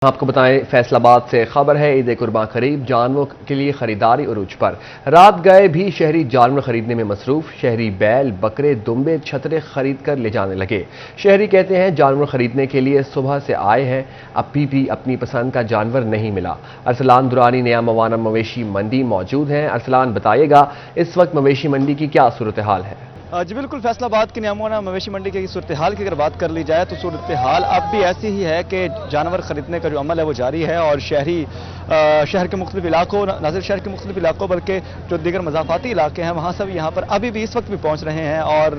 आपको बताएं, फैसलाबाद से खबर है। ईद कुर्बान करीब, जानवरों के लिए खरीदारी उरूज पर। रात गए भी शहरी जानवर खरीदने में मसरूफ। शहरी बैल, बकरे, दुम्बे, छतरे खरीद कर ले जाने लगे। शहरी कहते हैं जानवर खरीदने के लिए सुबह से आए हैं, अभी भी अपनी पसंद का जानवर नहीं मिला। अरसलान दुरानी नया मवाना मवेशी मंडी मौजूद हैं। अरसलान, बताइएगा इस वक्त मवेशी मंडी की क्या सूरत हाल है? जी बिल्कुल, फैसलाबाद के नियामोना मवेशी मंडी की सूरत हाल की अगर बात कर ली जाए तो सूरत हाल अब भी ऐसी ही है कि जानवर खरीदने का जो अमल है वो जारी है और शहर के मुख्तलिफ इलाकों, न सिर्फ शहर के मुख्तलिफ इलाकों बल्कि जो दीगर मज़ाफ़ाती इलाके हैं वहाँ से भी यहाँ पर अभी भी इस वक्त भी पहुँच रहे हैं और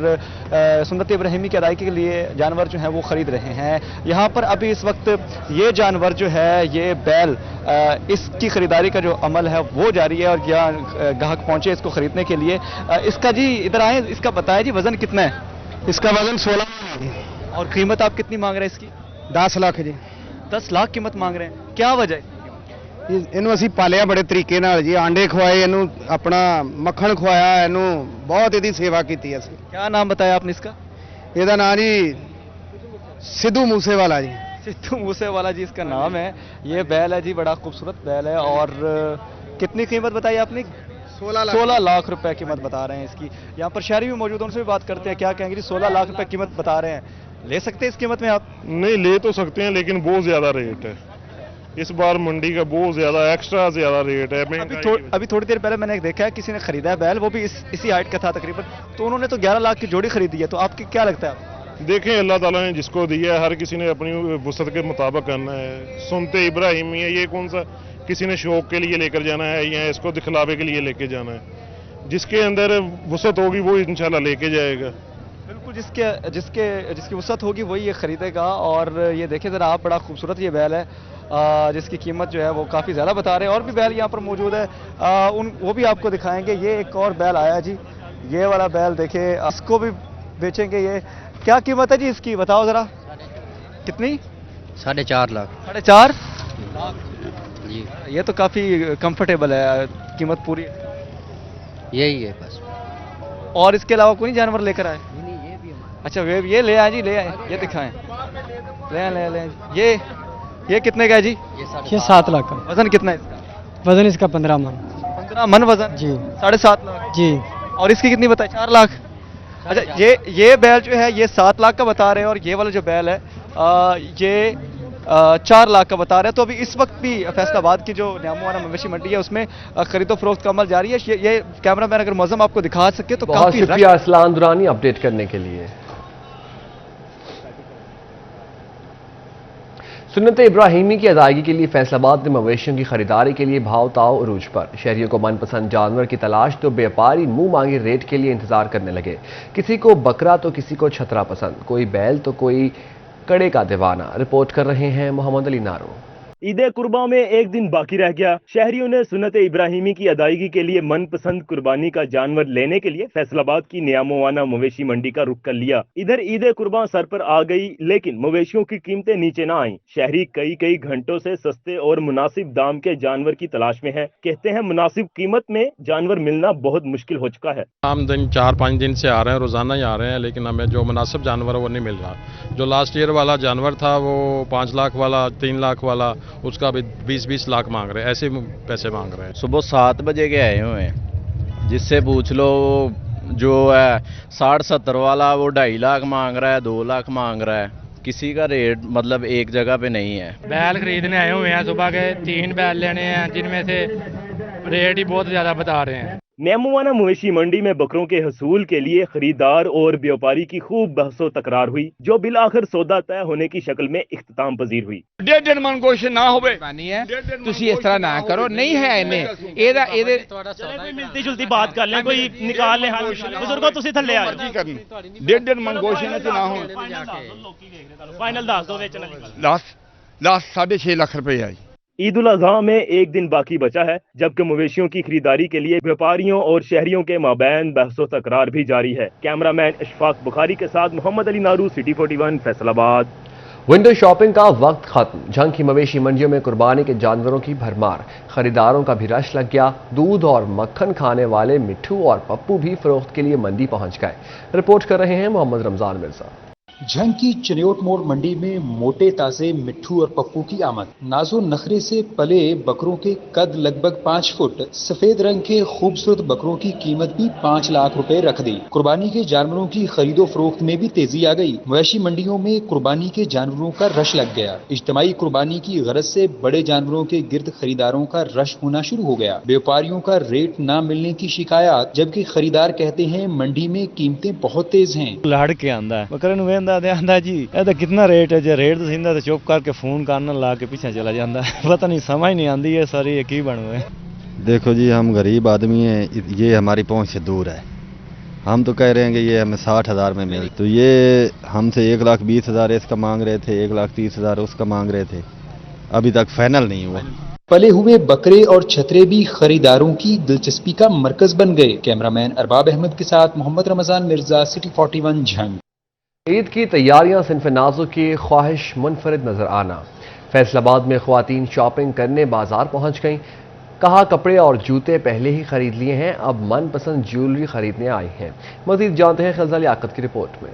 सुन्नत इब्राहिमी की अदायगी के लिए जानवर जो हैं वो ख़रीद रहे हैं। यहाँ पर अभी इस वक्त ये जानवर जो है, ये बैल, इसकी ख़रीदारी का जो अमल है वो जारी है और यहाँ ग्राहक पहुँचे इसको ख़रीदने के लिए। इसका जी इधर आए, इसका बताया जी वज़न कितना है? इसका वजन 16 है। और कीमत आप कितनी मांग रहे हैं इसकी? 10 लाख जी। 10 लाख कीमत मांग रहे हैं, क्या वजह है? ਇਹਨੂੰ ਅਸੀਂ ਪਾਲਿਆ ਬੜੇ ਤਰੀਕੇ ਨਾਲ ਜੀ, ਆਂਡੇ ਖਵਾਏ, ਇਹਨੂੰ ਆਪਣਾ ਮੱਖਣ ਖਵਾਇਆ, ਇਹਨੂੰ ਬਹੁਤ ਇਹਦੀ ਸੇਵਾ ਕੀਤੀ ਅਸੀਂ। क्या नाम बताया आपने इसका? ਇਹਦਾ ਨਾਂ ਜੀ ਸਿੱਧੂ ਮੂਸੇਵਾਲਾ जी। सिद्धू मूसेवाला जी इसका नाम है। ये बैल है जी, बड़ा खूबसूरत बैल है। और कितनी कीमत बताई आपने? 16 लाख रुपए कीमत बता रहे हैं इसकी। यहाँ पर शहरी भी मौजूद हैं, उनसे भी बात करते हैं क्या कहेंगे जी। 16 लाख रुपए कीमत बता रहे हैं, ले सकते हैं इस कीमत में आप? नहीं, ले तो सकते हैं लेकिन बहुत ज्यादा रेट है इस बार मंडी का, बहुत ज्यादा एक्स्ट्रा ज्यादा रेट है। अभी थोड़ी देर पहले मैंने देखा है किसी ने खरीदा है बैल, वो भी इसी हाइट का था तकरीबन, तो उन्होंने तो 11 लाख की जोड़ी खरीदी है। तो आपकी क्या लगता है? देखें, अल्लाह ताला ने जिसको दिया है, हर किसी ने अपनी वसत के मुताबिक करना है। सुनते इब्राहिमी है, ये कौन सा किसी ने शौक के लिए लेकर जाना है या इसको दिखलावे के लिए लेके जाना है? जिसके अंदर वसत होगी वो इंशाल्लाह लेके जाएगा। बिल्कुल, जिसकी वसत होगी वही ये खरीदेगा। और ये देखिए ज़रा आप, बड़ा खूबसूरत ये बैल है जिसकी कीमत जो है वो काफ़ी ज़्यादा बता रहे हैं। और भी बैल यहाँ पर मौजूद है, वो भी आपको दिखाएंगे। ये एक और बैल आया जी, ये वाला बैल देखिए, इसको भी बेचेंगे। ये क्या कीमत है जी इसकी, बताओ ज़रा कितनी? 4.5 लाख। 4.5 जी, ये तो काफ़ी कंफर्टेबल है, कीमत पूरी यही है बस। और इसके अलावा कोई जानवर लेकर आए? अच्छा, वे ये ले आए जी, ले आए, ये दिखाएं, ले ये कितने का है जी? ये 7 लाख का। वजन कितना है इसका? वजन इसका 15 मन। 15 मन वजन जी। 7.5 लाख जी। और इसकी कितनी बताई? 4 लाख। अच्छा, ये बैल जो है ये 7 लाख का बता रहे हैं और ये वाला जो बैल है ये 4 लाख का बता रहे हैं। तो अभी इस वक्त भी फैसलाबाद की जो न्यामोवाना मवेशी मंडी है उसमें खरीदो फरोख्त का अमल जारी है। ये कैमरा मैन अगर मौजम आपको दिखा सके तो बहुत काफी शुक्रिया अरसलान दुरानी अपडेट करने के लिए। सुन्नत इब्राहिमी की अदायगी के लिए फैसलाबाद में मवेशियों की खरीदारी के लिए भाव ताव उरूज पर। शहरियों को मनपसंद जानवर की तलाश, तो व्यापारी मुंह मांगे रेट के लिए इंतजार करने लगे। किसी को बकरा तो किसी को छतरा पसंद, कोई बैल तो कोई कड़े का दीवाना। रिपोर्ट कर रहे हैं मोहम्मद अली नारो। ईद कुर्बान में एक दिन बाकी रह गया। शहरियों ने सुन्नत इब्राहिमी की अदायगी के लिए मनपसंद कुर्बानी का जानवर लेने के लिए फैसलाबाद की नियामोवाना मवेशी मंडी का रुख कर लिया। इधर ईद कुर्बान सर पर आ गई, लेकिन मवेशियों की कीमतें नीचे ना आईं। शहरी कई घंटों से सस्ते और मुनासिब दाम के जानवर की तलाश में है। कहते हैं मुनासिब कीमत में जानवर मिलना बहुत मुश्किल हो चुका है। हम दिन 4-5 दिन से आ रहे हैं, रोजाना ही आ रहे हैं, लेकिन हमें जो मुनासिब जानवर है वो नहीं मिल रहा। जो लास्ट ईयर वाला जानवर था वो 5 लाख वाला, 3 लाख वाला, उसका भी 20-20 लाख मांग रहे हैं, ऐसे पैसे मांग रहे हैं। सुबह 7 बजे के आए हुए हैं, जिससे पूछ लो जो है 60-70 वाला वो 2.5 लाख मांग रहा है, 2 लाख मांग रहा है। किसी का रेट मतलब एक जगह पे नहीं है। बैल खरीदने आए हुए हैं, सुबह के 3 बैल लेने हैं, जिनमें से रेट ही बहुत ज्यादा बता रहे हैं। नियामोवाना मवेशी मंडी में बकरों के हसूल के लिए खरीदार और व्यापारी की खूब बहसो तकरार हुई, जो बिल आखिर सौदा तय होने की शक्ल में इख्तिताम पजीर हुई। 1.5 मन गोश्त ना होवे तुसी इस तरह ना करो, नहीं है इन्हें एदा मिलती जुलती बात कर लें, कोई निकाल लें। बुजुर्गों तुसी थल्ले आ जी करनी 1.5 मन गोश्त ना हो। फाइनल दस दो बेचना लास्ट 6.5 लाख रुपए आई। ईद उल अज़हा में एक दिन बाकी बचा है, जबकि मवेशियों की खरीदारी के लिए व्यापारियों और शहरियों के माबैन बहसो तकरार भी जारी है। कैमरामैन अशफाक बुखारी के साथ Mohammad Ali Naru, city 41 Faisalabad. Window shopping का वक्त खत्म। जंग की मवेशी मंडियों में कुर्बानी के जानवरों की भरमार। खरीदारों का भी रश लग गया। दूध और मक्खन खाने वाले मिट्ठू और पप्पू भी फरोख्त के लिए मंडी पहुंच गए। रिपोर्ट कर रहे हैं मोहम्मद रमजान मिर्जा। झंग की चिन्योट मोड़ मंडी में मोटे ताजे मिट्ठू और पप्पू की आमद। नाजो नखरे से पले बकरों के कद लगभग 5 फुट, सफेद रंग के खूबसूरत बकरों की कीमत भी 5 लाख रुपए रख दी। कुर्बानी के जानवरों की खरीदो फरोख्त में भी तेजी आ गई। मवेशी मंडियों में कुर्बानी के जानवरों का रश लग गया। इज्तिमाई कुर्बानी की गरज से बड़े जानवरों के गिर्द खरीदारों का रश होना शुरू हो गया। व्यापारियों का रेट न मिलने की शिकायत, जबकि खरीदार कहते हैं मंडी में कीमतें बहुत तेज हैं। लड़ के आंदा बकरे ਨੂੰ ਵੇਂਦਾ ਤੇ ਆਂਦਾ ਜੀ ਇਹਦਾ ਕਿੰਨਾ ਰੇਟ ਹੈ, ਜੇ ਰੇਟ ਦਸਿੰਦਾ ਤੇ ਚੁੱਪ ਕਰਕੇ ਫੋਨ ਕਰਨ ਲਾ ਕੇ ਪਿੱਛੇ ਚਲਾ ਜਾਂਦਾ। पता नहीं समझ नहीं आती है सारी ये की बनू है। देखो जी, हम गरीब आदमी हैं, ये हमारी पहुंच से दूर है। हम तो कह रहे हैं कि ये हमें 60,000 में मिले, तो ये हमसे 1,20,000 इसका मांग रहे थे, 1,30,000 उसका मांग रहे थे, अभी तक फाइनल नहीं हुआ। पले हुए बकरे और छतरे भी खरीदारों की दिलचस्पी का मरकज बन गए। कैमरामैन अरबाब अहमद के साथ मोहम्मद रमजान मिर्जा, सिटी 41 झंग। ईद की तैयारियां सिन्फ नाज़ुक की ख्वाहिश मुनफरिद नजर आना। फैसलाबाद में ख्वातीन शॉपिंग करने बाजार पहुंच गईं। कहा कपड़े और जूते पहले ही खरीद लिए हैं, अब मनपसंद ज्वेलरी खरीदने आई हैं। मजीद जानते हैं खलजा लियाकत की रिपोर्ट में।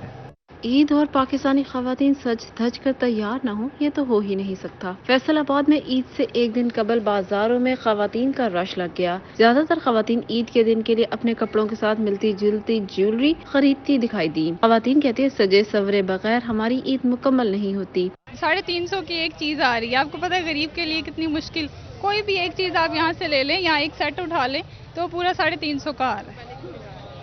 ईद और पाकिस्तानी खवातीन सज धज कर तैयार न हो, ये तो हो ही नहीं सकता। फैसलाबाद में ईद से एक दिन कबल बाजारों में खवातीन का रश लग गया। ज्यादातर खवातीन ईद के दिन के लिए अपने कपड़ों के साथ मिलती जुलती ज्वेलरी खरीदती दिखाई दी। खवातीन कहती है सजे सवरे बगैर हमारी ईद मुकम्मल नहीं होती। 350 की एक चीज आ रही है, आपको पता है गरीब के लिए कितनी मुश्किल। कोई भी एक चीज आप यहाँ से ले लें, यहाँ एक सेट उठा लें तो पूरा 350 का आ रहा है।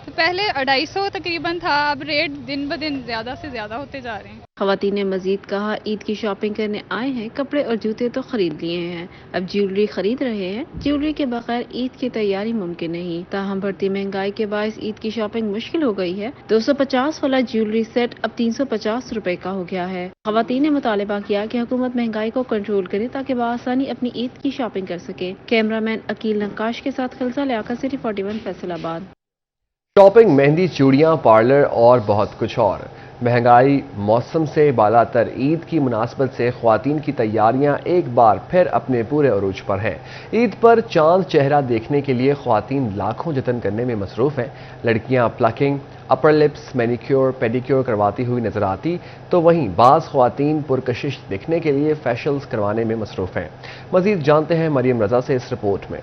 तो पहले 250 तकरीबन था, अब रेट दिन ब दिन ज्यादा से ज्यादा होते जा रहे हैं। खवातीन ने मजीद कहा ईद की शॉपिंग करने आए हैं, कपड़े और जूते तो खरीद लिए हैं, अब ज्वेलरी खरीद रहे हैं। ज्वेलरी के बगैर ईद की तैयारी मुमकिन नहीं। ताहम बढ़ती महंगाई के बायस ईद की शॉपिंग मुश्किल हो गई है। 250 वाला ज्वेलरी सेट अब 350 रुपए का हो गया है। खवातीन ने मुतालिबा किया कि हुकूमत महंगाई को कंट्रोल करे ताकि बआसानी अपनी ईद की शॉपिंग कर सके। कैमरामैन अकील नक्काश के साथ खलसा लियाकत, सिटी 41 फैसलाबाद। शॉपिंग, मेहंदी, चूड़ियां, पार्लर और बहुत कुछ और। महंगाई मौसम से बालातर ईद की मुनासबत से ख्वातीन की तैयारियां एक बार फिर अपने पूरे अरूज पर हैं। ईद पर चांद चेहरा देखने के लिए ख्वातीन लाखों जतन करने में मसरूफ़ हैं। लड़कियां plucking, upper lips, manicure, pedicure करवाती हुई नजर आती, तो वहीं बाज़ ख्वातीन पुरकशिश दिखने के लिए फैशल्स करवाने में मसरूफ़ हैं। मजीद जानते हैं मरियम रजा से इस रिपोर्ट में।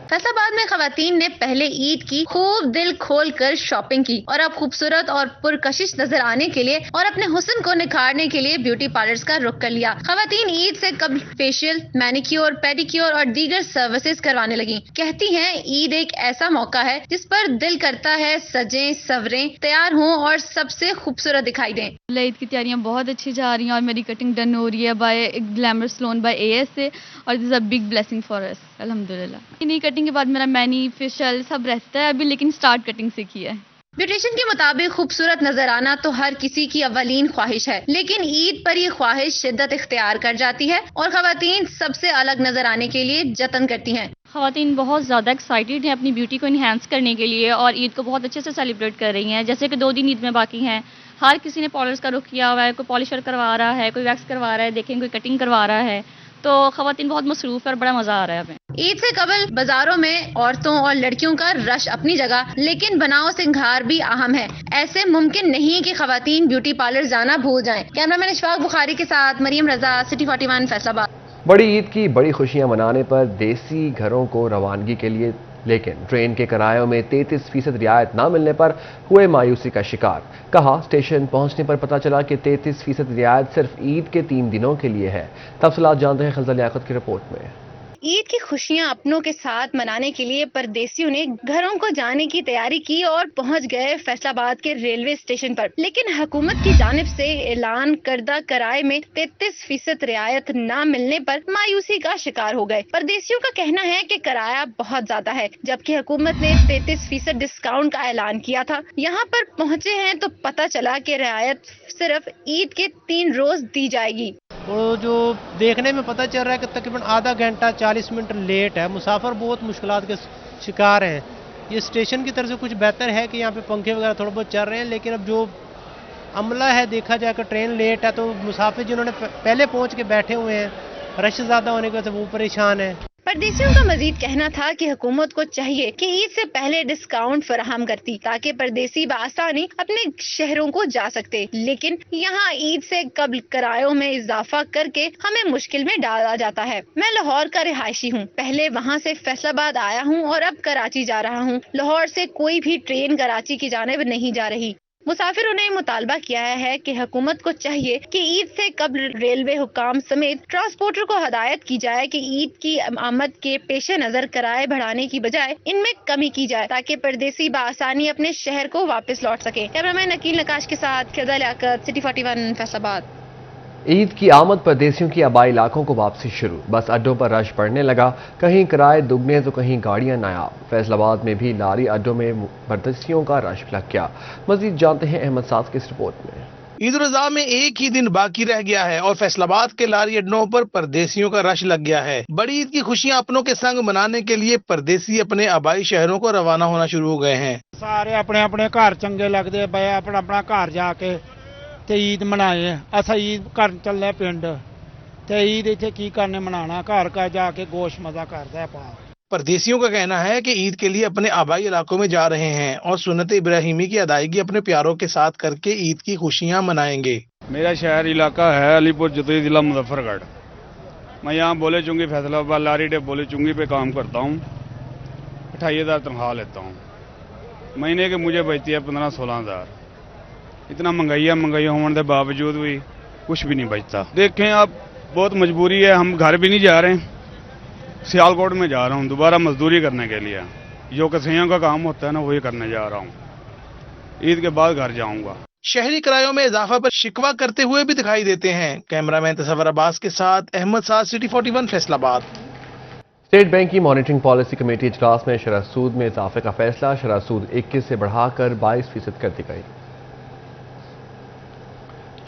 फैसलाबाद में खवातीन ने पहले ईद की खूब दिल खोल कर शॉपिंग की और अब खूबसूरत और पुरकशिश नजर आने के लिए और अपने हुस्न को निखारने के लिए ब्यूटी पार्लर्स का रुख कर लिया। खवातीन ईद से कबल फेशियल, मैनिक्योर, पेडिक्योर और दीगर सर्विसेज करवाने लगी। कहती हैं ईद एक ऐसा मौका है जिस पर दिल करता है सजें सवरें, तैयार हों और सबसे खूबसूरत दिखाई दें। ईद की तैयारियां बहुत अच्छी जा रही हैं और मेरी कटिंग डन हो रही है by glamour salon by AS से, और this is a big blessing for us अल्हम्दुलिल्लाह। नई कटिंग के बाद मेरा मैनी फेशियल सब रहता है अभी, लेकिन स्टार्ट कटिंग सीखी है। ब्यूटिशियन के मुताबिक खूबसूरत नजर आना तो हर किसी की अव्वलीन ख्वाहिश है, लेकिन ईद पर ये ख्वाहिश शिद्दत इख्तियार कर जाती है और खवातीन सबसे अलग नजर आने के लिए जतन करती हैं। खवातीन बहुत ज़्यादा एक्साइटेड हैं अपनी ब्यूटी को इन्हांस करने के लिए और ईद को बहुत अच्छे से सेलिब्रेट कर रही हैं। जैसे कि 2 दिन ईद में बाकी हैं, हर किसी ने पार्लर्स का रुख किया हुआ है, कोई पॉलिशर करवा रहा है, कोई वैक्स करवा रहा है, देखें कोई कटिंग करवा रहा है, तो खवातीन बहुत मसरूफ है और बड़ा मजा आ रहा है हमें। ईद से कबल बाजारों में औरतों और लड़कियों का रश अपनी जगह, लेकिन बनाव सिंगार भी अहम है। ऐसे मुमकिन नहीं कि खवातीन ब्यूटी पार्लर जाना भूल जाएं। कैमरामैन इशफाक बुखारी के साथ मरियम रजा, सिटी 41 फैसलाबाद। बड़ी ईद की बड़ी खुशियां मनाने पर देसी घरों को रवानगी के लिए, लेकिन ट्रेन के किरायों में 33% रियायत न मिलने पर हुए मायूसी का शिकार। कहा स्टेशन पहुंचने पर पता चला कि 33% रियायत सिर्फ ईद के 3 दिनों के लिए है। तफसीलात जानते हैं खलजा लियाकत की रिपोर्ट में। ईद की खुशियां अपनों के साथ मनाने के लिए परदेसियों ने घरों को जाने की तैयारी की और पहुंच गए फैसलाबाद के रेलवे स्टेशन पर, लेकिन हुकूमत की जानिब से ऐलान करदा किराए में 33% रियायत न मिलने पर मायूसी का शिकार हो गए। परदेसियों का कहना है कि किराया बहुत ज्यादा है, जबकि हुकूमत ने 33% डिस्काउंट का ऐलान किया था। यहाँ पर पहुँचे हैं तो पता चला कि रियायत सिर्फ ईद के 3 रोज दी जाएगी। और जो देखने में पता चल रहा है कि तकरीबन आधा घंटा 40 मिनट लेट है। मुसाफिर बहुत मुश्किलात के शिकार हैं। ये स्टेशन की तरफ से कुछ बेहतर है कि यहाँ पे पंखे वगैरह थोड़ा बहुत चल रहे हैं, लेकिन अब जो अमला है देखा जाए कि ट्रेन लेट है तो मुसाफिर जिन्होंने पहले पहुँच के बैठे हुए हैं, रश ज़्यादा होने की वजह से वो परेशान है। परदेसियों का मजीद कहना था कि हुकूमत को चाहिए कि ईद से पहले डिस्काउंट फराहम करती ताकि परदेसी बआसानी अपने शहरों को जा सकते, लेकिन यहाँ ईद से कबल किरायों में इजाफा करके हमें मुश्किल में डाला जाता है। मैं लाहौर का रिहायशी हूँ, पहले वहाँ से फैसलाबाद आया हूँ और अब कराची जा रहा हूँ। लाहौर से कोई भी ट्रेन कराची की जानिब नहीं जा रही। मुसाफिरों ने मुतालबा किया है कि हुकूमत को चाहिए कि ईद से कबल रेलवे हुकाम समेत ट्रांसपोर्टर को हदायत की जाए कि ईद की आमद के पेश नज़र किराए बढ़ाने की बजाय इनमें कमी की जाए ताकि परदेसी बआसानी अपने शहर को वापस लौट सके। कैमरामैन नकील नकाश के साथ खिदा लियाकत, सिटी 41 फैसलाबाद। ईद की आमद परदेसियों की आबाई इलाकों को वापसी शुरू, बस अड्डों पर रश बढ़ने लगा, कहीं किराए दुगने तो कहीं गाड़ियां नायाब। फैसलाबाद में भी लारी अड्डों में परदेसियों का रश लग गया। मजीद जानते हैं अहमद साद की इस रिपोर्ट में। ईद उल अज़हा में एक ही दिन बाकी रह गया है और फैसलाबाद के लारी अड्डों पर परदेसियों का रश लग गया है। बड़ी ईद की खुशियां अपनों के संग मनाने के लिए परदेसी अपने आबाई शहरों को रवाना होना शुरू हो गए हैं। सारे अपने अपने घर चंगे लगते पे, अपना अपना घर जाके ते ईद मनाए। असा ईद कर चलने पिंड ते ईद इत्थे की करने मनाना, घर का जाके गोश्त मजा करता है। परदेसियों का कहना है कि ईद के लिए अपने आबाई इलाकों में जा रहे हैं और सुन्नत इब्राहिमी की अदायगी अपने प्यारों के साथ करके ईद की खुशियां मनाएंगे। मेरा शहर इलाका है अलीपुर जतोई, जिला मुजफ्फरगढ़। मैं यहाँ बोले चुंगी फैसलाबाद लारी डे बोले चुंगी पे काम करता हूँ। 28,000 तनख्वाह लेता हूँ, महीने के मुझे बचती है 15-16,000। इतना महंगाई होने के बावजूद भी कुछ भी नहीं बचता। देखें आप, बहुत मजबूरी है, हम घर भी नहीं जा रहे। सियालकोट में जा रहा हूँ दोबारा मजदूरी करने के लिए, जो कसैयों का काम होता है ना वही करने जा रहा हूँ। ईद के बाद घर जाऊंगा। शहरी किरायों में इजाफा पर शिकवा करते हुए भी दिखाई देते हैं। कैमरामैन तसव्वुर अब्बास के साथ अहमद साद, सिटी 41 फैसलाबाद। स्टेट बैंक की मॉनिटरिंग पॉलिसी कमेटी इजलास में शरह सूद में इजाफे का फैसला, शरह सूद 21 से बढ़ाकर 22% कर दी गई।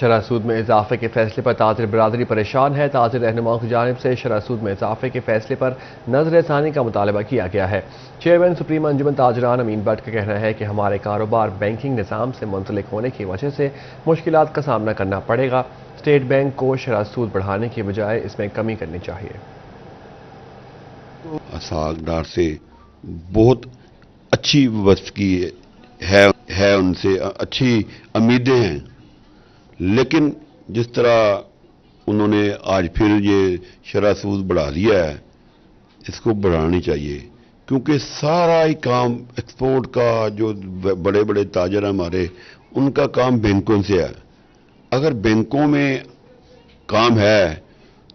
शरह सूद में इजाफे के फैसले पर ताजिर बरादरी परेशान है। ताजिर रहनुमाओं की जानिब से शरह सूद में इजाफे के फैसले पर नजर षानी का मुतालबा किया गया है। चेयरमैन सुप्रीम अंजुमन ताजरान अमीन भट्ट का कहना है कि हमारे कारोबार बैंकिंग निज़ाम से मुंसलिक होने की वजह से मुश्किलात का सामना करना पड़ेगा। स्टेट बैंक को शरह सूद बढ़ाने की बजाय इसमें कमी करनी चाहिए। असागदार से बहुत अच्छी वस्त की है, उनसे अच्छी उम्मीदें हैं, लेकिन जिस तरह उन्होंने आज फिर ये शरह सूद बढ़ा दिया है, इसको बढ़ानी चाहिए, क्योंकि सारा ही काम एक्सपोर्ट का, जो बड़े बड़े ताजर हमारे, उनका काम बैंकों से है। अगर बैंकों में काम है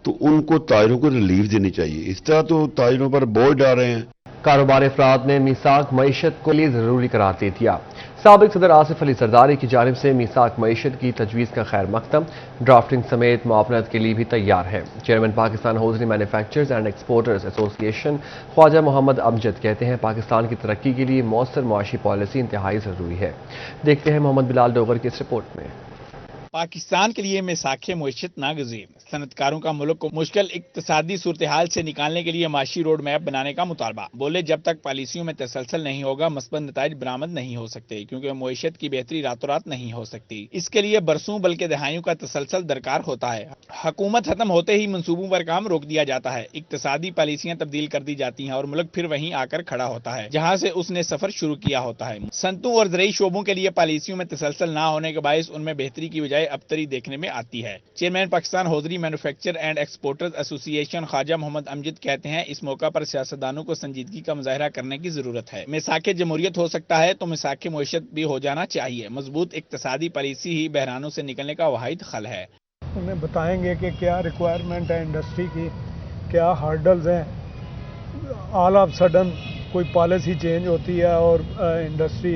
तो उनको ताजरों को रिलीफ देनी चाहिए। इस तरह तो ताजरों पर बोझ डाल रहे हैं। कारोबार अफराद ने मीसाक मईशत को लिए जरूरी करार दे दिया। साबिक सदर आसिफ अली सरदारी की जानिब से मीसाक मईशत की तजवीज़ का खैर मकदम ड्राफ्टिंग समेत मुआवनत के लिए भी तैयार है। Chairman Pakistan hosiery manufacturers and exporters association Khwaja Muhammad Amjad कहते हैं पाकिस्तान की तरक्की के लिए मौसर मुआशी पॉलिसी इंतहाई ज़रूरी है। देखते हैं मोहम्मद बिलाल डोगर की इस रिपोर्ट में। पाकिस्तान के लिए मिसाक मईशत नागज़ीर, सनतकारों का मुल्क को मुश्किल इक्तसादी सूरत हाल से निकालने के लिए माशी रोड मैप बनाने का मुतालबा। बोले जब तक पॉलिसियों में तसलसल नहीं होगा मस्बत नताइज बरामद नहीं हो सकते, क्योंकि मईशत की बेहतरी रातों रात नहीं हो सकती। इसके लिए बरसों बल्कि दहाइयों का तसलसल दरकार होता है। हुकूमत खत्म होते ही मनसूबों पर काम रोक दिया जाता है, इक्तसादी पॉलिसियां तब्दील कर दी जाती हैं और मुल्क फिर वहीं आकर खड़ा होता है जहाँ से उसने सफर शुरू किया होता है। सनतों और ज़रई शोबों के लिए पॉलिसियों में तसलसल न होने के बायस उनमें बेहतरी की बजाय अबतरी देखने में आती है। Chairman Pakistan hosiery manufacture and exporters association Khwaja Muhammad Amjad कहते हैं इस मौका पर सियासतदानों को संजीदगी का मुजाहरा करने की जरूरत है। मिसाक जमहूरियत हो सकता है तो मिसाक मईशत भी हो जाना चाहिए। मजबूत इक्तसादी पॉलिसी ही बहरानों से निकलने का वाहिद हल है। उन्हें बताएंगे कि क्या रिक्वायरमेंट है इंडस्ट्री की, क्या हार्डल्स हैं। ऑल ऑफ सडन कोई पॉलिसी चेंज होती है और इंडस्ट्री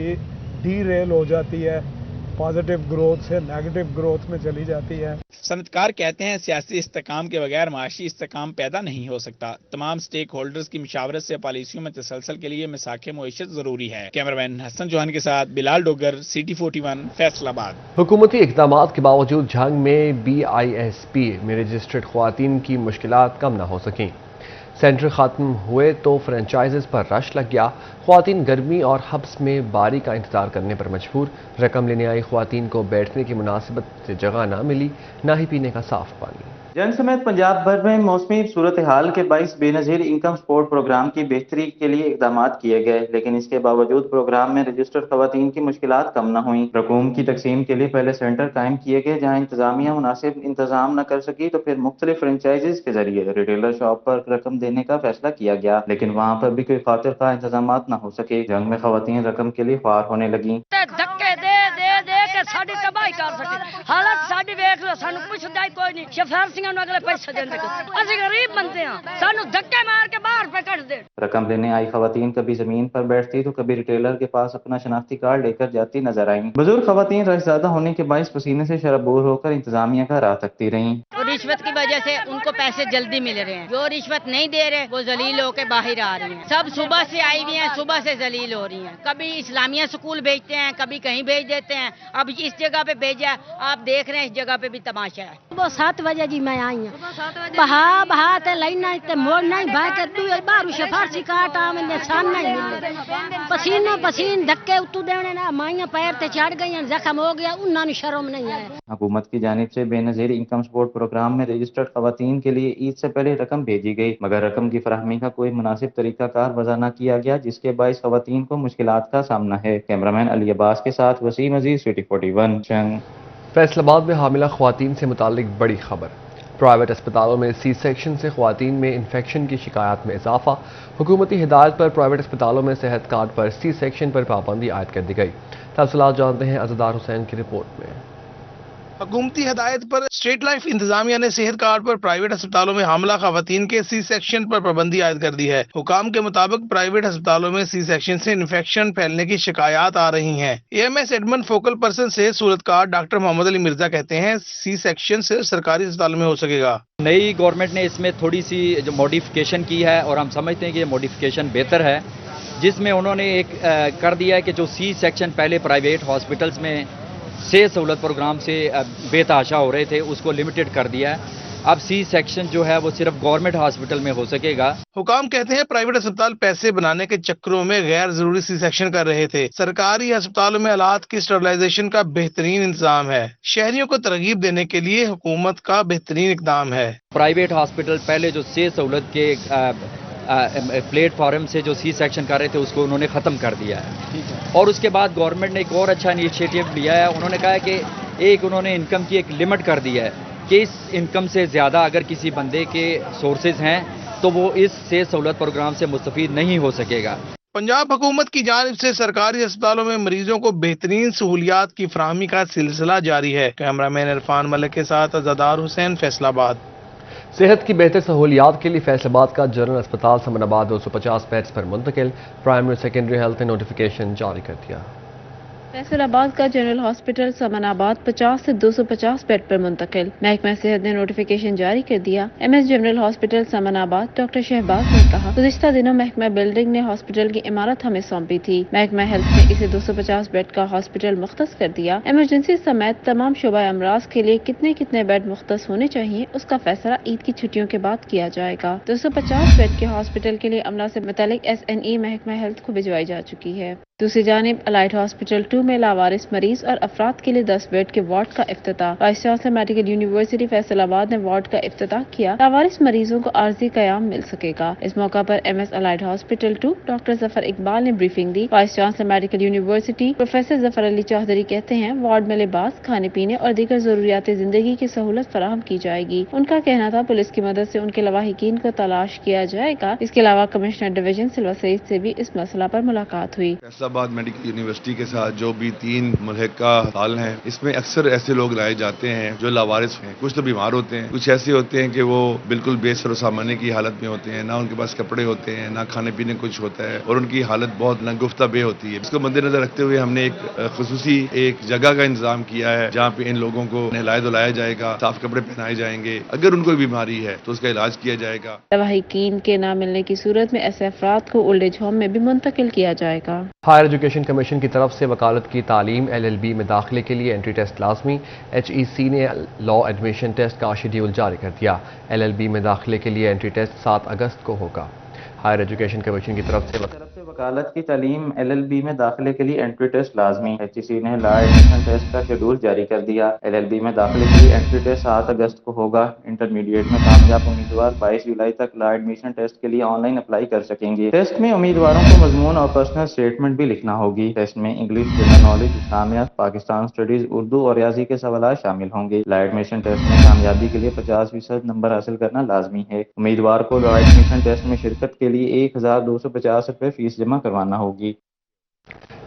डीरेल हो जाती है, पॉजिटिव ग्रोथ से नेगेटिव ग्रोथ में चली जाती है। सनतकार कहते हैं सियासी इस्तेकाम के बगैर माशी इस्तेकाम पैदा नहीं हो सकता। तमाम स्टेक होल्डर्स की मुशावरत से पॉलिसियों में तसलसल के लिए मिसाक मईशत जरूरी है। कैमरामैन हसन चौहान के साथ बिलाल डोगर, सिटी 41 फैसलाबाद। हुकूमती इक़दाम के बावजूद झंग में BISP में रजिस्टर्ड ख्वातीन की मुश्किलात कम न हो सकें। सेंटर खत्म हुए तो फ्रेंचाइजेस पर रश लग गया। ख्वातीन गर्मी और हब्स में बारी का इंतजार करने पर मजबूर। रकम लेने आई ख्वातीन को बैठने की मुनासिबत से जगह ना मिली, ना ही पीने का साफ पानी। जंग समेत पंजाब भर में मौसमी सूरत हाल के बाइस बेनजीर इनकम सपोर्ट प्रोग्राम की बेहतरी के लिए इकदाम किए गए, लेकिन इसके बावजूद प्रोग्राम में रजिस्टर्ड खवातीन की मुश्किलात कम न हुई। रकूम की तकसीम के लिए पहले सेंटर कायम किए गए, जहाँ इंतजामिया मुनासिब इंतजाम न कर सकी तो फिर मुख्तलिफ फ्रेंचाइजीज के जरिए रिटेलर शॉप पर रकम देने का फैसला किया गया, लेकिन वहाँ पर भी कोई खातिर खा इंतजाम न हो सके। जंग में खवातीन रकम के लिए ख्वार होने लगी। धक्के दे के साडी तबाही कर सके, हालत साडी वेख लो, सानू पुछदा ही कोई नहीं, शफार सिंह नू अगले पैसे देंदे, असि गरीब बनते हैं, सानू धक्के मार के बाहर पे कट दे। रकम लेने आई खवातीन कभी जमीन पर बैठती तो कभी रिटेलर के पास अपना शनाख्ती कार्ड लेकर जाती नजर आई। बुजुर्ग खवातीन रशज़्यादा होने के बाइस पसीने से शराबोर होकर इंतजामिया का राह तकती रहीं। तो रिश्वत की वजह से उनको पैसे जल्दी मिल रहे हैं, जो रिश्वत नहीं दे रहे वो जलील होकर बाहर आ रही हैं। सब सुबह से आई हुई हैं, सुबह से जलील हो रही हैं। कभी इस्लामिया स्कूल भेजते हैं, कभी कहीं भेज देते हैं, अब इस जगह पे भेजा, आप देख रहे हैं इस जगह पे भी तमाशा है। सुबह 7 बजे जी मैं आई हूँ, बहा ते लाइना ते मोड़ना ही भाई के तू बाहर सिफारशी काट आवे निशान नहीं मिले, पसीनो पसीन धक्के उतू देने ना माइयां पैर ते चढ़ गई, जख्म हो गया, उन्ना नु शर्म नहीं है। हुकूमत की जानिब से बेनजीर इनकम सपोर्ट प्रोग्राम में रजिस्टर्ड खवातीन के लिए ईद से पहले रकम भेजी गई, मगर रकम की फराहमी का कोई मुनासिब तरीकाकार वज़ा न किया गया, जिसके बाइस खवातीन को मुश्किलात का सामना है। कैमरामैन अली अब्बास के साथ वसीम अजीज, सिटी 41 चंग। फैसलाबाद में हामिला ख्वातीन से मुताल्लिक बड़ी खबर। प्राइवेट अस्पतालों में सी सेक्शन से ख्वातीन में इन्फेक्शन की शिकायत में इजाफा। हुकूमती हिदायत पर प्राइवेट अस्पतालों में सेहत कार्ड पर सी सेक्शन पर पाबंदी आयद कर दी गई। तफसीलात जानते हैं अज़दार हुसैन की रिपोर्ट में। हुकूमती हिदायत पर स्टेट लाइफ इंतजामिया ने सेहत कार्ड पर प्राइवेट अस्पतालों में हामला खवातीन के सी सेक्शन पर पाबंदी आयद कर दी है। हुकाम के मुताबिक प्राइवेट अस्पतालों में सी सेक्शन से इन्फेक्शन फैलने की शिकायत आ रही हैं। एएमएस एडमन फोकल पर्सन से सूरतकार डॉक्टर मोहम्मद अली मिर्जा कहते हैं सी सेक्शन सिर्फ सरकारी अस्पतालों में हो सकेगा। नई गवर्नमेंट ने इसमें थोड़ी सी जो मॉडिफिकेशन की है और हम समझते हैं कि ये मॉडिफिकेशन बेहतर है, जिसमें उन्होंने एक कर दिया है कि जो सी सेक्शन पहले प्राइवेट हॉस्पिटल्स में सेहत सहूलत प्रोग्राम से बेतहाशा हो रहे थे, उसको लिमिटेड कर दिया है। अब सी सेक्शन जो है वो सिर्फ गवर्नमेंट हॉस्पिटल में हो सकेगा। हुकाम कहते हैं प्राइवेट अस्पताल पैसे बनाने के चक्करों में गैर जरूरी सी सेक्शन कर रहे थे। सरकारी अस्पतालों में हालात की स्टरलाइजेशन का बेहतरीन इंतजाम है। शहरियों को तरगीब देने के लिए हुकूमत का बेहतरीन इकदाम है। प्राइवेट हॉस्पिटल पहले जो सेहत सहूलत के प्लेटफॉर्म से जो सी सेक्शन कर रहे थे उसको उन्होंने ख़त्म कर दिया है। और उसके बाद गवर्नमेंट ने एक और अच्छा इनिशिएटिव लिया है। उन्होंने कहा है कि उन्होंने इनकम की एक लिमिट कर दी है कि इस इनकम से ज़्यादा अगर किसी बंदे के सोर्सेज हैं तो वो इस सेहत सहूलत प्रोग्राम से मुस्तफीद नहीं हो सकेगा। पंजाब हुकूमत की जानिब से सरकारी अस्पतालों में मरीजों को बेहतरीन सहूलियात की फराहमी का सिलसिला जारी है। कैमरामैन इरफान मलिक के साथ अज़दार हुसैन, फैसलाबाद। सेहत की बेहतर सहूलियात के लिए फैसलाबाद का जनरल अस्पताल समनाबाद 250 बेड्स पर मुंतकिल। प्राइमरी सेकेंडरी हेल्थ ने नोटिफिकेशन जारी कर दिया। फैसलाबाद का जनरल हॉस्पिटल समनाबाद 50 से 250 बेड पर मुंतकिल। महकमा सेहत ने नोटिफिकेशन जारी कर दिया। MS general hospital Samanabad doctor Shahbaz ने कहा, गुज़िश्ता दिनों महकमा बिल्डिंग ने हॉस्पिटल की इमारत हमें सौंपी थी। महकमा हेल्थ ने इसे 250 बेड का हॉस्पिटल मुख्तस कर दिया। इमरजेंसी समेत तमाम शोबा अमराज के लिए कितने बेड मुख्तस होने चाहिए उसका फैसला ईद की छुट्टियों के बाद किया जाएगा। 250 बेड के हॉस्पिटल के लिए अमला से मुतालिक SNE महकमा हेल्थ को भिजवाई जा चुकी है। दूसरी जानिब अलाइड हॉस्पिटल 2 में लावारिस मरीज और अफराद के लिए 10 बेड के वार्ड का इफ्तिताह। Vice chancellor medical university Faisalabad ने वार्ड का इफ्तिताह किया। लावारिस मरीजों को आर्जी कयाम मिल सकेगा। इस मौका पर MS allied hospital 2 doctor Zafar Iqbal ने ब्रीफिंग दी। Vice chancellor medical university professor Zafar Ali Chaudhry कहते हैं, वार्ड में लिबास, खाने पीने और दीगर जरूरियात जिंदगी की सहूलत फराहम की जाएगी। उनका कहना था पुलिस की मदद से उनके लवाहिकीन को तलाश किया जाएगा। इसके अलावा कमिश्नर डिवीजन सिल्वा सईद से भी इस मसला पर मुलाकात हुई। मेडिकल यूनिवर्सिटी के साथ जो भी 3 मुल्हिका अस्पताल हैं, इसमें अक्सर ऐसे लोग लाए जाते हैं जो लावारिस हैं। कुछ तो बीमार होते हैं, कुछ ऐसे होते हैं कि वो बिल्कुल बेसर सामाने की हालत में होते हैं, ना उनके पास कपड़े होते हैं, ना खाने पीने कुछ होता है और उनकी हालत बहुत नागुफ्ता बे होती है। इसको मद्देनजर रखते हुए हमने एक खुसूसी एक जगह का इंतजाम किया है जहाँ पे इन लोगों को नहलाया धुलाया जाएगा, साफ कपड़े पहनाए जाएंगे। अगर उनको बीमारी है तो उसका इलाज किया जाएगा। लवाहिकीन के न मिलने की सूरत में ऐसे अफराद को ओल्ड एज होम में भी मुंतकिल किया जाएगा। हायर एजुकेशन कमीशन की तरफ से वकालत की तालीम LLB में दाखिले के लिए एंट्री टेस्ट लाजमी। HEC ने लॉ एडमिशन टेस्ट का शेड्यूल जारी कर दिया। LLB में दाखिले के लिए एंट्री टेस्ट 7 अगस्त को होगा। हायर एजुकेशन कमीशन की तरफ से वकालत की तालीम LLB में दाखिले के लिए एंट्री टेस्ट लाजमी। HEC ने लॉ एडमिशन टेस्ट का शेड्यूल जारी कर दिया। LLB में दाखिले के लिए एंट्री टेस्ट 7 अगस्त को होगा। इंटरमीडिएट में कामयाब उम्मीदवार 22 जुलाई तक लॉ एडमिशन टेस्ट के लिए ऑनलाइन अप्लाई कर सकेंगे। टेस्ट में उम्मीदवारों को मजमून और पर्सनल स्टेटमेंट भी लिखना होगी। टेस्ट में इंग्लिश, जनरल नॉलेज, इस्लामियात, पाकिस्तान स्टडीज, उर्दू और रियाजी के सवाल शामिल होंगे। लॉ एडमिशन टेस्ट में कामयाबी के लिए 50% नंबर हासिल करना लाजमी है। उम्मीदवार को लॉ एडमिशन टेस्ट में शिरकत के लिए 1250 रुपये फीस जमा करवाना होगी।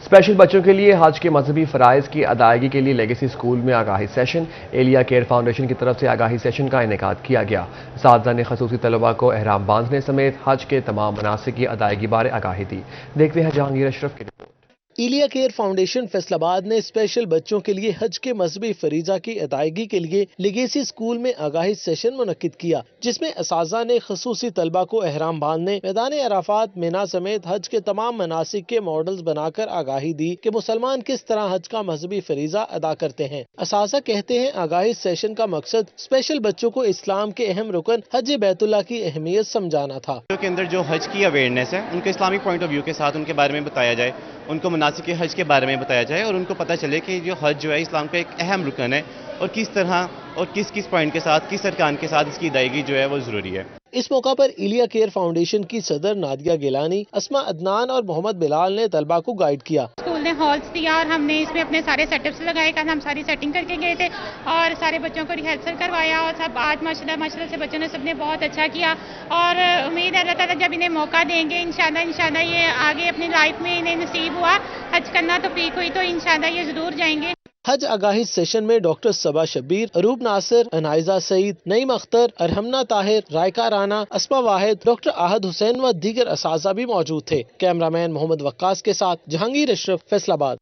स्पेशल बच्चों के लिए हज के मजहबी फ़राइज़ की अदायगी के लिए लेगेसी स्कूल में आगाही सेशन। एलिया केयर फाउंडेशन की तरफ से आगाही सेशन का इनेकाद किया गया। असातिज़ा ने खसूसी तलबा को एहराम बांधने समेत हज के तमाम मनासिक की अदायगी बारे आगाही दी। देखते हैं जहांगीर अशरफ की report. Elia care foundation Faisalabad ने स्पेशल बच्चों के लिए हज के मजहबी फरीजा की अदायगी के लिए लेगेसी स्कूल में आगाही सेशन मुनक्किद किया, जिसमें असातिज़ा ने खसूसी तलबा को एहराम बांधने, मैदान अराफात, मिना समेत हज के तमाम मनासिक के मॉडल्स बनाकर आगाही दी कि मुसलमान किस तरह हज का मजहबी फरीजा अदा करते हैं। असातिज़ा कहते हैं आगाही सेशन का मकसद स्पेशल बच्चों को इस्लाम के अहम रुकन हज बैतुल्लाह की अहमियत समझाना था। के अंदर जो हज की अवेयरनेस है उनको इस्लामिक पॉइंट ऑफ व्यू के साथ उनके बारे में बताया जाए, उनको मनासिक हज के बारे में बताया जाए और उनको पता चले कि जो हज जो है इस्लाम का एक अहम रुकन है और किस तरह और किस किस पॉइंट के साथ, किस अरकान के साथ इसकी अदायगी जो है वो जरूरी है। इस मौका पर एलिया केयर फाउंडेशन की सदर नादिया गिलानी, अस्मा अदनान और मोहम्मद बिलाल ने तलबा को गाइड किया। स्कूल ने हॉल्स दिया और हमने इसमें अपने सारे सेटअप्स लगाए। कल हम सारी सेटिंग करके गए थे और सारे बच्चों को रिहर्सल करवाया और सब आज माशाल्लाह से बच्चों ने सबने बहुत अच्छा किया और उम्मीद है अल्लाह ताला जब इन्हें मौका देंगे इंशाल्लाह ये आगे अपनी लाइफ में इन्हें नसीब हुआ हज करना तौफीक हुई तो इंशाल्लाह ये जरूर जाएंगे। हज आगाही सेशन में डॉक्टर सबा शब्बीर, अरूब नासिर, अनाइजा सईद, नईम अख्तर, अरहमना ताहिर, रायका राना, अस्मा वाहिद, डॉक्टर आहद हुसैन व दीगर असातिज़ा भी मौजूद थे। कैमरामैन मोहम्मद वक्कास के साथ जहांगीर अशरफ, फैसलाबाद।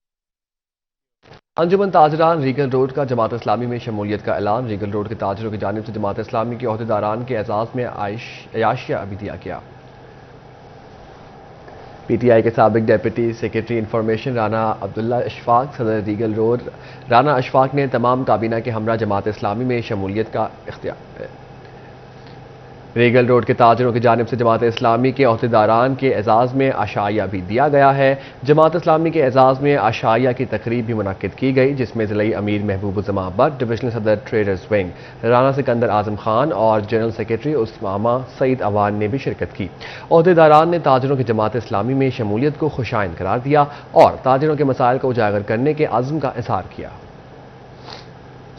अंजुमन ताजरान रीगल रोड का जमात इस्लामी में शमूलियत का ऐलान। रीगल रोड के ताजरों की जानिब से जमात इस्लामी के अहदेदारान के एजाज में अयाशिया भी दिया गया। PTI के साबिक deputy secretary information Rana Abdullah Ashfaq, सदर रीगल रोड राना अशफाक ने तमाम काबीना के हमरा जमात इस्लामी में शमूलियत का इख्तियार। रीगल रोड के ताजरों की जानिब से जमात इस्लामी के अहदेदारान के एजाज़ में आशाया भी दिया गया है। जमात इस्लामी के एजाज़ में आशाया की तकरीब भी मुनक्किद की गई, जिसमें ज़िलाई अमीर महबूबुज़्ज़मा भट्ट, डिविजनल सदर ट्रेडर्स विंग राना सिकंदर आज़म खान और जनरल सेक्रेटरी उस्मामा सईद अवान ने भी शिरकत की। अहदेदारान ने ताजरों की जमात इस्लामी में शमूलियत को खुशाइन करार दिया और ताजरों के मसाइल को उजागर करने के अज़्म का इज़हार किया।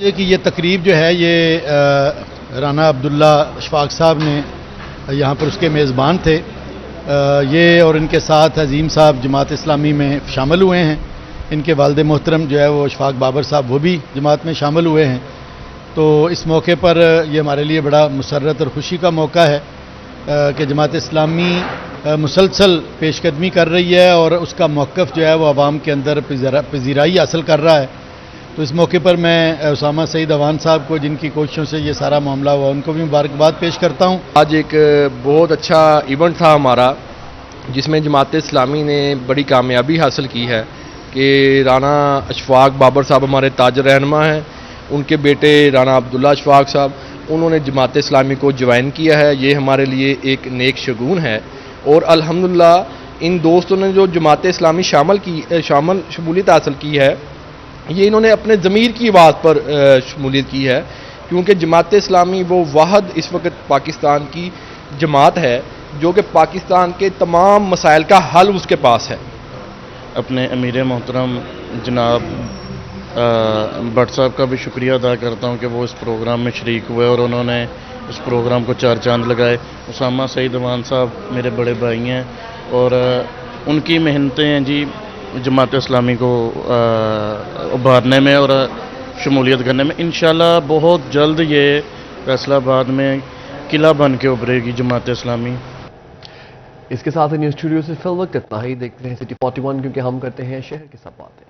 ये तकरीब जो है ये राना अब्दुल्ला अशफाक साहब ने यहाँ पर उसके मेज़बान थे। ये और इनके साथ अजीम साहब जमात इस्लामी में शामिल हुए हैं। इनके वालिद मोहतरम जो है वो अशफाक बाबर साहब वो भी जमात में शामिल हुए हैं। तो इस मौके पर ये हमारे लिए बड़ा मुसर्रत और ख़ुशी का मौका है कि जमात इस्लामी मुसलसल पेशकदमी कर रही है और उसका मौक़िफ़ जो है वो आवाम के अंदर पजीराई हासिल कर रहा है। तो इस मौके पर मैं उसामा सईद अवान साहब को, जिनकी कोशिशों से ये सारा मामला हुआ, उनको भी मुबारकबाद पेश करता हूँ। आज एक बहुत अच्छा इवेंट था हमारा, जिसमें जमात इस्लामी ने बड़ी कामयाबी हासिल की है कि राना अशफाक बाबर साहब हमारे ताजर रहनुमा हैं, उनके बेटे राना अब्दुल्ला अशफाक साहब उन्होंने जमात इस्लामी को ज्वाइन किया है। ये हमारे लिए एक नेक शगुन है और अल्हम्दुलिल्लाह इन दोस्तों ने जो जमात इस्लामी शमूलियत हासिल की है, ये इन्होंने अपने ज़मीर की आवाज़ पर शमूलियत की है, क्योंकि जमात इस्लामी वो वाहद इस वक्त पाकिस्तान की जमात है जो कि पाकिस्तान के तमाम मसाइल का हल उसके पास है। अपने अमीर मोहतरम जनाब भट्ट साहब का भी शुक्रिया अदा करता हूँ कि वो इस प्रोग्राम में शरीक हुए और उन्होंने इस प्रोग्राम को चार चांद लगाए। उसामा सईद अवान साहब मेरे बड़े भाई हैं और उनकी मेहनतें हैं जी जमात इस्लामी को उभारने में और शमूलियत करने में। इंशाल्लाह बहुत जल्द ये फैसलाबाद में किला बन के उभरेगी जमात इस्लामी। इसके साथ ही न्यूज़ स्टूडियो से फिल वक्त इतना ही। देखते हैं सिटी 41, क्योंकि हम करते हैं शहर के साथ बातें।